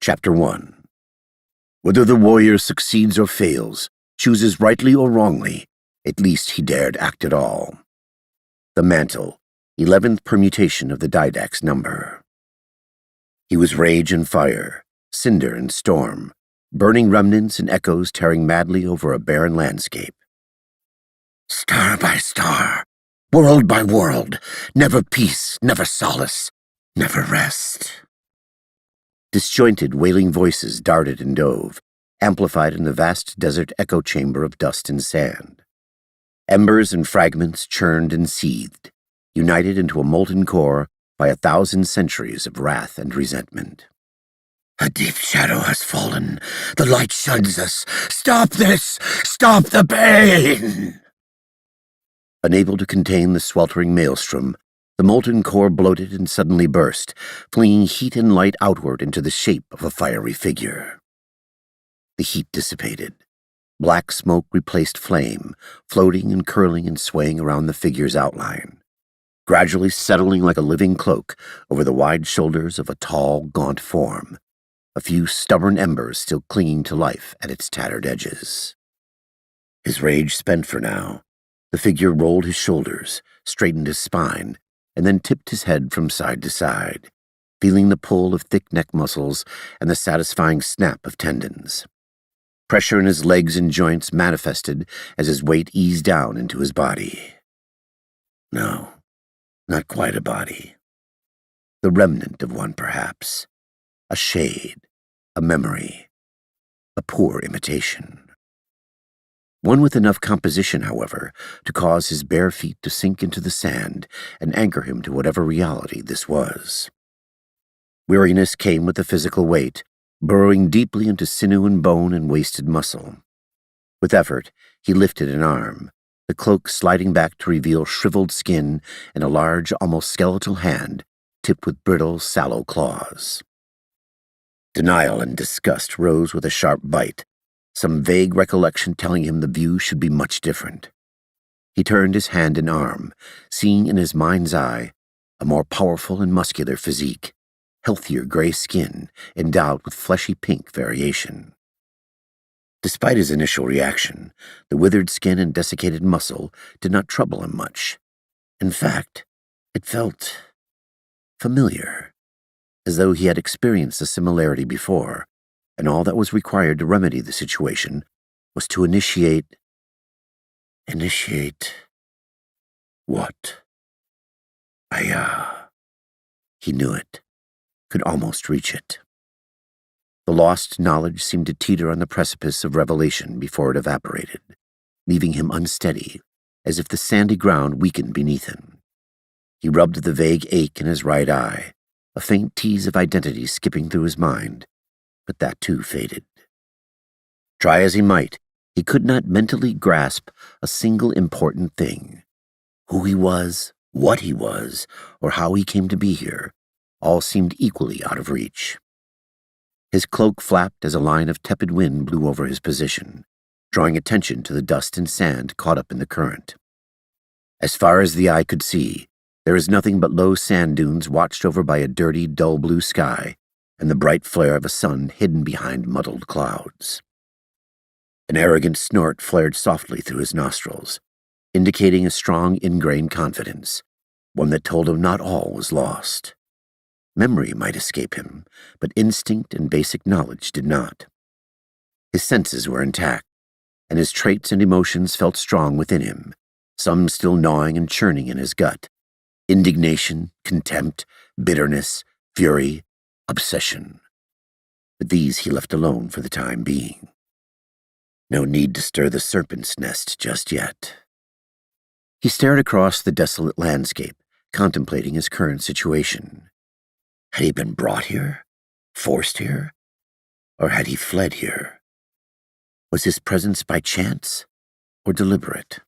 Chapter 1. Whether the warrior succeeds or fails, chooses rightly or wrongly, at least he dared act at all. The Mantle, 11th permutation of the Didact's number. He was rage and fire, cinder and storm, burning remnants and echoes tearing madly over a barren landscape. Star by star, world by world, never peace, never solace, never rest. Disjointed, wailing voices darted and dove, amplified in the vast desert echo chamber of dust and sand. Embers and fragments churned and seethed, united into a molten core by 1,000 centuries of wrath and resentment. A deep shadow has fallen. The light shuns us. Stop this! Stop the pain! Unable to contain the sweltering maelstrom, the molten core bloated and suddenly burst, flinging heat and light outward into the shape of a fiery figure. The heat dissipated. Black smoke replaced flame, floating and curling and swaying around the figure's outline, gradually settling like a living cloak over the wide shoulders of a tall, gaunt form, a few stubborn embers still clinging to life at its tattered edges. His rage spent for now, the figure rolled his shoulders, straightened his spine, and then tipped his head from side to side, feeling the pull of thick neck muscles and the satisfying snap of tendons. Pressure in his legs and joints manifested as his weight eased down into his body. No, not quite a body. The remnant of one, perhaps. A shade, a memory, a poor imitation. One with enough composition, however, to cause his bare feet to sink into the sand and anchor him to whatever reality this was. Weariness came with the physical weight, burrowing deeply into sinew and bone and wasted muscle. With effort, he lifted an arm, the cloak sliding back to reveal shriveled skin and a large, almost skeletal hand, tipped with brittle, sallow claws. Denial and disgust rose with a sharp bite, some vague recollection telling him the view should be much different. He turned his hand and arm, seeing in his mind's eye a more powerful and muscular physique, healthier gray skin, endowed with fleshy pink variation. Despite his initial reaction, the withered skin and desiccated muscle did not trouble him much. In fact, it felt familiar, as though he had experienced a similarity before, and all that was required to remedy the situation was to initiate what? He knew it, could almost reach it. The lost knowledge seemed to teeter on the precipice of revelation before it evaporated, leaving him unsteady, as if the sandy ground weakened beneath him. He rubbed the vague ache in his right eye, a faint tease of identity skipping through his mind, but that too faded. Try as he might, he could not mentally grasp a single important thing. Who he was, what he was, or how he came to be here, all seemed equally out of reach. His cloak flapped as a line of tepid wind blew over his position, drawing attention to the dust and sand caught up in the current. As far as the eye could see, there is nothing but low sand dunes watched over by a dirty, dull blue sky and the bright flare of a sun hidden behind muddled clouds. An arrogant snort flared softly through his nostrils, indicating a strong ingrained confidence, one that told him not all was lost. Memory might escape him, but instinct and basic knowledge did not. His senses were intact, and his traits and emotions felt strong within him, some still gnawing and churning in his gut. Indignation, contempt, bitterness, fury, obsession. But these he left alone for the time being. No need to stir the serpent's nest just yet. He stared across the desolate landscape, contemplating his current situation. Had he been brought here? Forced here? Or had he fled here? Was his presence by chance or deliberate?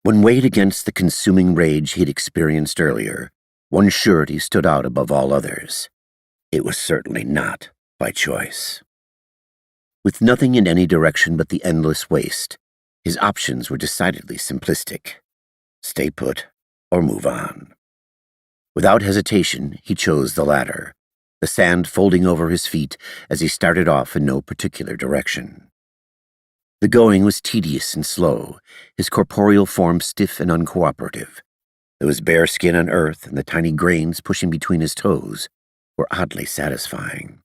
When weighed against the consuming rage he'd experienced earlier, one surety stood out above all others. It was certainly not by choice. With nothing in any direction but the endless waste, his options were decidedly simplistic. Stay put or move on. Without hesitation, he chose the latter, the sand folding over his feet as he started off in no particular direction. The going was tedious and slow, his corporeal form stiff and uncooperative. Those bare skin on earth and the tiny grains pushing between his toes were oddly satisfying.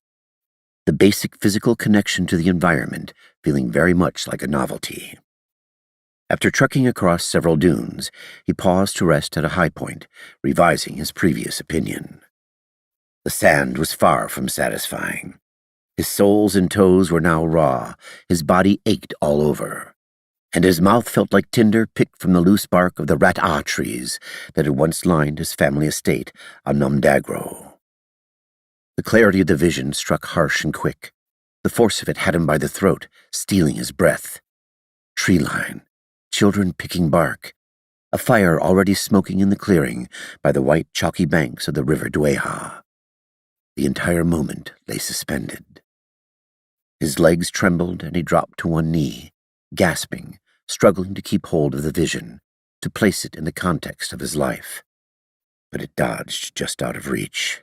The basic physical connection to the environment feeling very much like a novelty. After trekking across several dunes, he paused to rest at a high point, revising his previous opinion. The sand was far from satisfying. His soles and toes were now raw, his body ached all over, and his mouth felt like tinder picked from the loose bark of the rat-ah trees that had once lined his family estate on Numdagro. The clarity of the vision struck harsh and quick. The force of it had him by the throat, stealing his breath. Tree line, children picking bark, a fire already smoking in the clearing by the white chalky banks of the river Dueha. The entire moment lay suspended. His legs trembled and he dropped to one knee, gasping, struggling to keep hold of the vision, to place it in the context of his life. But it dodged just out of reach.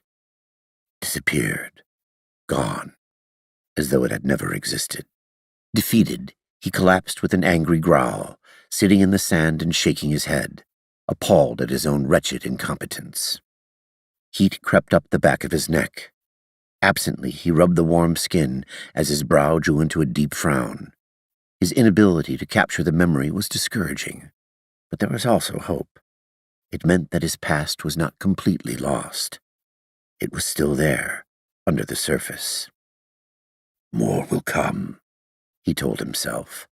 Disappeared. Gone. As though it had never existed. Defeated, he collapsed with an angry growl, sitting in the sand and shaking his head, appalled at his own wretched incompetence. Heat crept up the back of his neck. Absently, he rubbed the warm skin as his brow drew into a deep frown. His inability to capture the memory was discouraging, but there was also hope. It meant that his past was not completely lost. It was still there, under the surface. More will come, he told himself,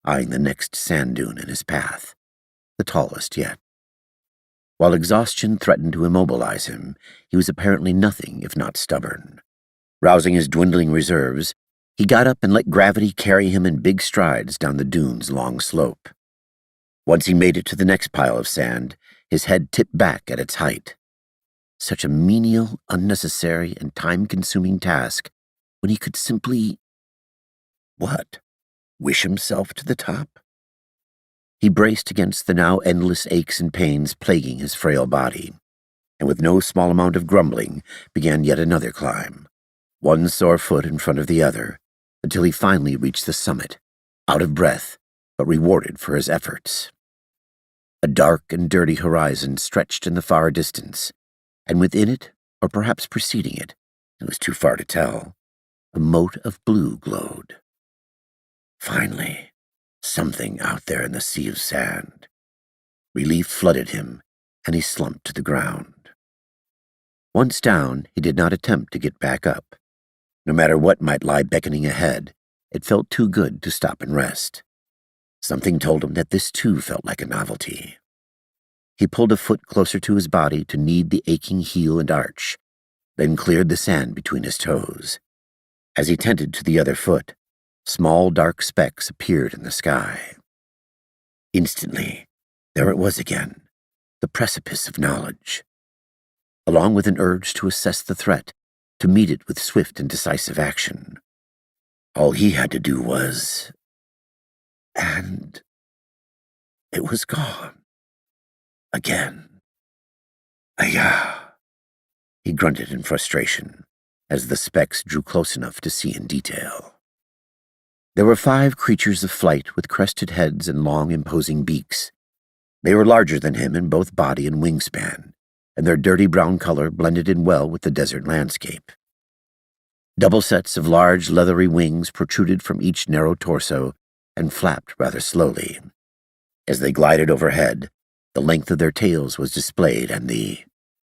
eyeing the next sand dune in his path, the tallest yet. While exhaustion threatened to immobilize him, he was apparently nothing if not stubborn. Rousing his dwindling reserves, he got up and let gravity carry him in big strides down the dune's long slope. Once he made it to the next pile of sand, his head tipped back at its height. Such a menial, unnecessary, and time-consuming task when he could simply... what? Wish himself to the top? He braced against the now endless aches and pains plaguing his frail body, and with no small amount of grumbling, began yet another climb, one sore foot in front of the other, until he finally reached the summit, out of breath, but rewarded for his efforts. A dark and dirty horizon stretched in the far distance, and within it, or perhaps preceding it, it was too far to tell, a mote of blue glowed. Finally, something out there in the sea of sand. Relief flooded him, and he slumped to the ground. Once down, he did not attempt to get back up. No matter what might lie beckoning ahead, it felt too good to stop and rest. Something told him that this too felt like a novelty. He pulled a foot closer to his body to knead the aching heel and arch, then cleared the sand between his toes. As he tended to the other foot, small dark specks appeared in the sky. Instantly, there it was again, the precipice of knowledge. Along with an urge to assess the threat, to meet it with swift and decisive action. All he had to do was... and... it was gone. Again. Ayah! He grunted in frustration, as the specks drew close enough to see in detail. There were 5 creatures of flight with crested heads and long, imposing beaks. They were larger than him in both body and wingspan, and their dirty brown color blended in well with the desert landscape. Double sets of large, leathery wings protruded from each narrow torso and flapped rather slowly. As they glided overhead, the length of their tails was displayed, and the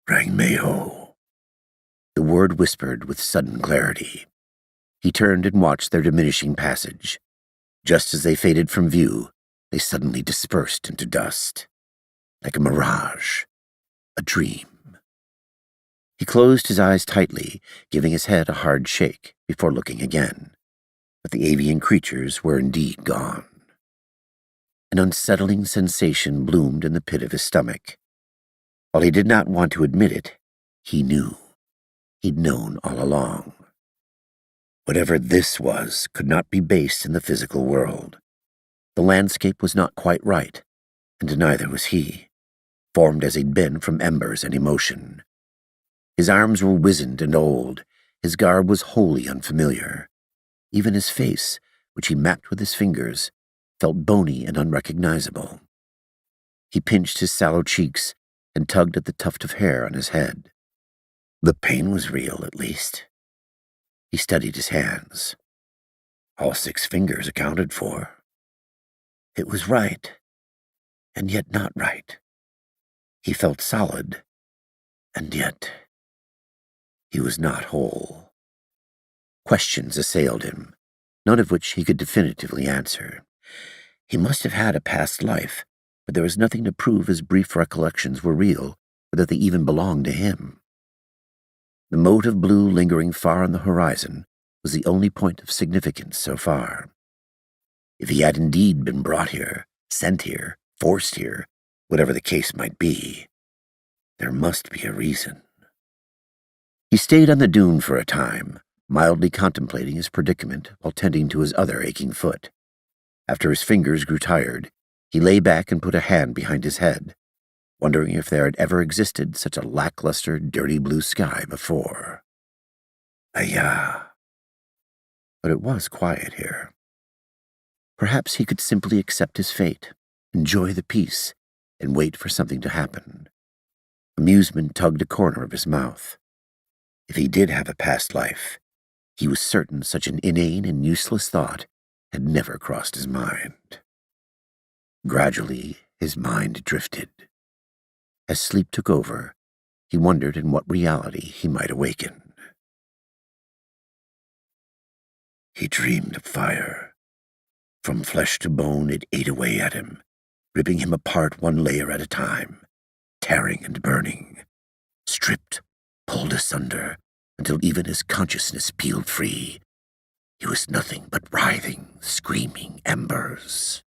Rangmeho. The word whispered with sudden clarity. He turned and watched their diminishing passage. Just as they faded from view, they suddenly dispersed into dust. Like a mirage, a dream. He closed his eyes tightly, giving his head a hard shake before looking again. But the avian creatures were indeed gone. An unsettling sensation bloomed in the pit of his stomach. While he did not want to admit it, he knew. He'd known all along. Whatever this was could not be based in the physical world. The landscape was not quite right, and neither was he, formed as he'd been from embers and emotion. His arms were wizened and old. His garb was wholly unfamiliar. Even his face, which he mapped with his fingers, felt bony and unrecognizable. He pinched his sallow cheeks and tugged at the tuft of hair on his head. The pain was real, at least. He studied his hands. All 6 fingers accounted for. It was right, and yet not right. He felt solid, and yet he was not whole. Questions assailed him, none of which he could definitively answer. He must have had a past life, but there was nothing to prove his brief recollections were real, or that they even belonged to him. The mote of blue lingering far on the horizon was the only point of significance so far. If he had indeed been brought here, sent here, forced here, whatever the case might be, there must be a reason. He stayed on the dune for a time, mildly contemplating his predicament while tending to his other aching foot. After his fingers grew tired, he lay back and put a hand behind his head, wondering if there had ever existed such a lackluster, dirty blue sky before. Ayah! But it was quiet here. Perhaps he could simply accept his fate, enjoy the peace, and wait for something to happen. Amusement tugged a corner of his mouth. If he did have a past life, he was certain such an inane and useless thought had never crossed his mind. Gradually, his mind drifted. As sleep took over, he wondered in what reality he might awaken. He dreamed of fire. From flesh to bone, it ate away at him, ripping him apart one layer at a time, tearing and burning, stripped, pulled asunder, until even his consciousness peeled free. He was nothing but writhing, screaming embers.